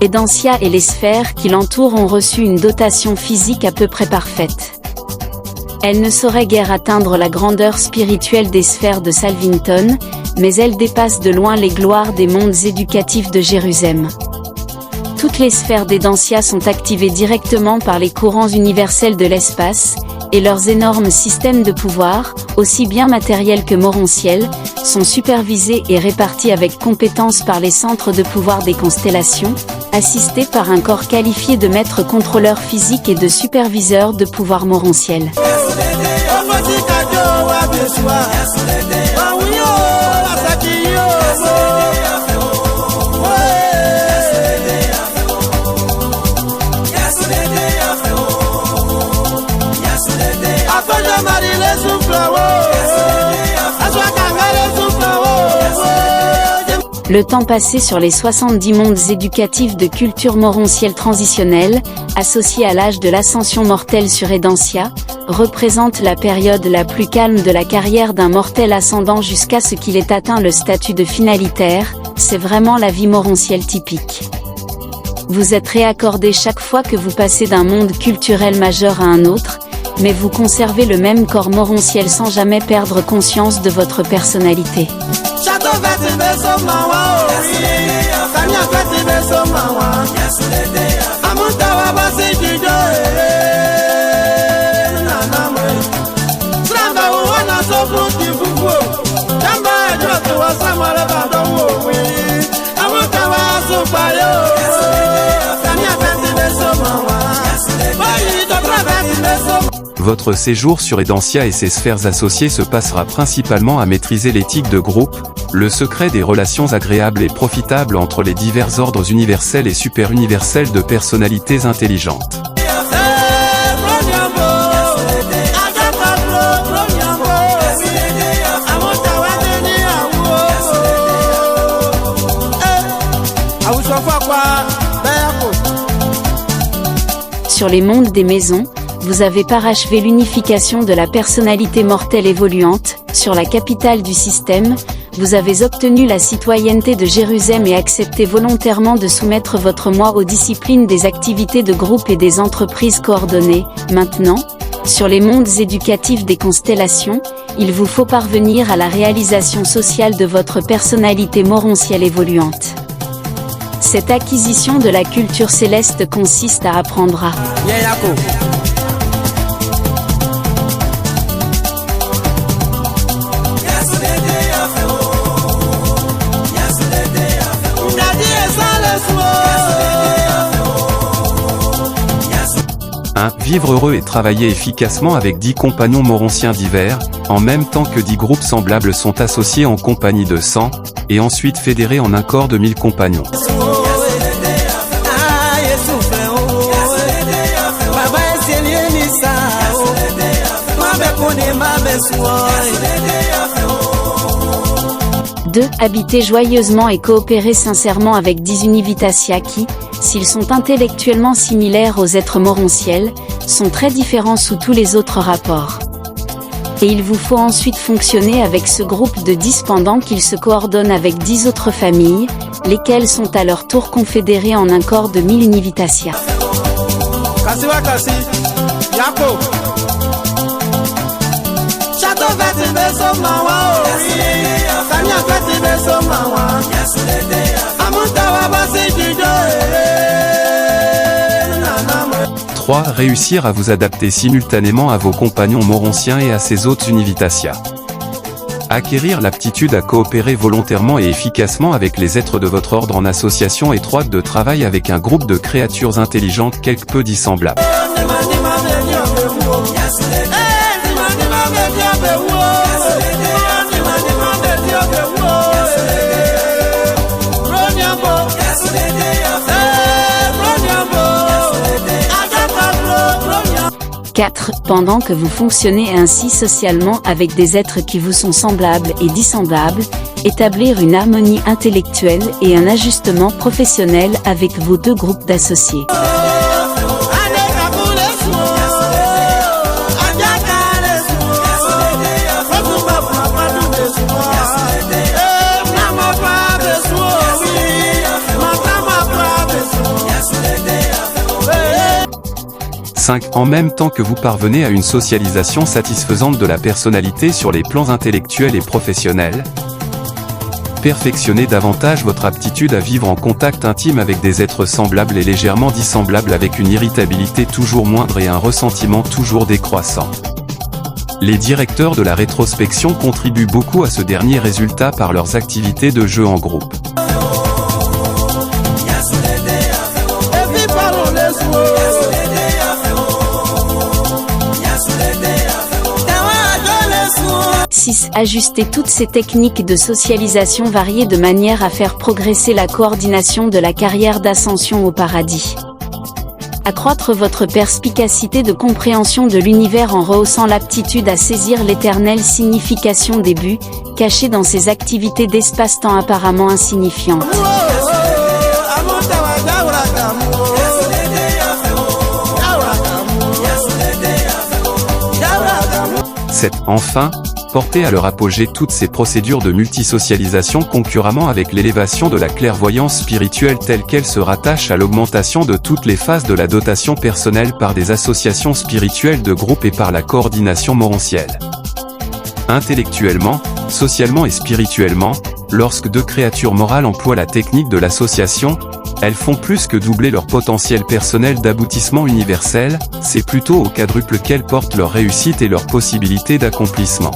Edancia et les sphères qui l'entourent ont reçu une dotation physique à peu près parfaite. Elles ne sauraient guère atteindre la grandeur spirituelle des sphères de Salvington, mais elles dépassent de loin les gloires des mondes éducatifs de Jérusalem. Toutes les sphères d'Edancia sont activées directement par les courants universels de l'espace, et leurs énormes systèmes de pouvoir, aussi bien matériels que morontiels, sont supervisés et répartis avec compétence par les centres de pouvoir des constellations, assistés par un corps qualifié de maîtres contrôleurs physiques et de superviseurs de pouvoir morontiel. Le temps passé sur les 70 mondes éducatifs de culture morontielle transitionnelle, associés à l'âge de l'ascension mortelle sur Edancia, représente la période la plus calme de la carrière d'un mortel ascendant jusqu'à ce qu'il ait atteint le statut de finalitaire. C'est vraiment la vie morontielle typique. Vous êtes réaccordé chaque fois que vous passez d'un monde culturel majeur à un autre, mais vous conservez le même corps morontiel sans jamais perdre conscience de votre personnalité. Votre séjour sur Edancia et ses sphères associées se passera principalement à maîtriser l'éthique de groupe, le secret des relations agréables et profitables entre les divers ordres universels et super-universels de personnalités intelligentes. Sur les mondes des maisons, vous avez parachevé l'unification de la personnalité mortelle évoluante. Sur la capitale du système, vous avez obtenu la citoyenneté de Jérusalem et accepté volontairement de soumettre votre moi aux disciplines des activités de groupe et des entreprises coordonnées. Maintenant, sur les mondes éducatifs des constellations, il vous faut parvenir à la réalisation sociale de votre personnalité morontielle évoluante. Cette acquisition de la culture céleste consiste à apprendre à 1. Vivre heureux et travailler efficacement avec 10 compagnons moronciens divers, en même temps que 10 groupes semblables sont associés en compagnie de 100, et ensuite fédérés en un corps de 1000 compagnons. 2. Habiter joyeusement et coopérer sincèrement avec 10 Univitatia qui, s'ils sont intellectuellement similaires aux êtres moronciels, sont très différents sous tous les autres rapports. Et il vous faut ensuite fonctionner avec ce groupe de 10 pendant qu'ils se coordonnent avec 10 autres familles, lesquelles sont à leur tour confédérées en un corps de 1000 Univitatia. Trois, réussir à vous adapter simultanément à vos compagnons moronciens et à ces autres Univitatia. Acquérir l'aptitude à coopérer volontairement et efficacement avec les êtres de votre ordre en association étroite de travail avec un groupe de créatures intelligentes quelque peu dissemblables. 4. Pendant que vous fonctionnez ainsi socialement avec des êtres qui vous sont semblables et dissemblables, établir une harmonie intellectuelle et un ajustement professionnel avec vos deux groupes d'associés. 5. En même temps que vous parvenez à une socialisation satisfaisante de la personnalité sur les plans intellectuels et professionnels, perfectionnez davantage votre aptitude à vivre en contact intime avec des êtres semblables et légèrement dissemblables avec une irritabilité toujours moindre et un ressentiment toujours décroissant. Les directeurs de la rétrospection contribuent beaucoup à ce dernier résultat par leurs activités de jeu en groupe. Ajuster toutes ces techniques de socialisation variées de manière à faire progresser la coordination de la carrière d'ascension au paradis. Accroître votre perspicacité de compréhension de l'univers en rehaussant l'aptitude à saisir l'éternelle signification des buts, cachés dans ces activités d'espace-temps apparemment insignifiantes. Enfin, porter à leur apogée toutes ces procédures de multisocialisation concurremment avec l'élévation de la clairvoyance spirituelle telle qu'elle se rattache à l'augmentation de toutes les phases de la dotation personnelle par des associations spirituelles de groupe et par la coordination moroncielle. Intellectuellement, socialement et spirituellement, lorsque deux créatures morales emploient la technique de l'association, elles font plus que doubler leur potentiel personnel d'aboutissement universel, c'est plutôt au quadruple qu'elles portent leur réussite et leur possibilité d'accomplissement.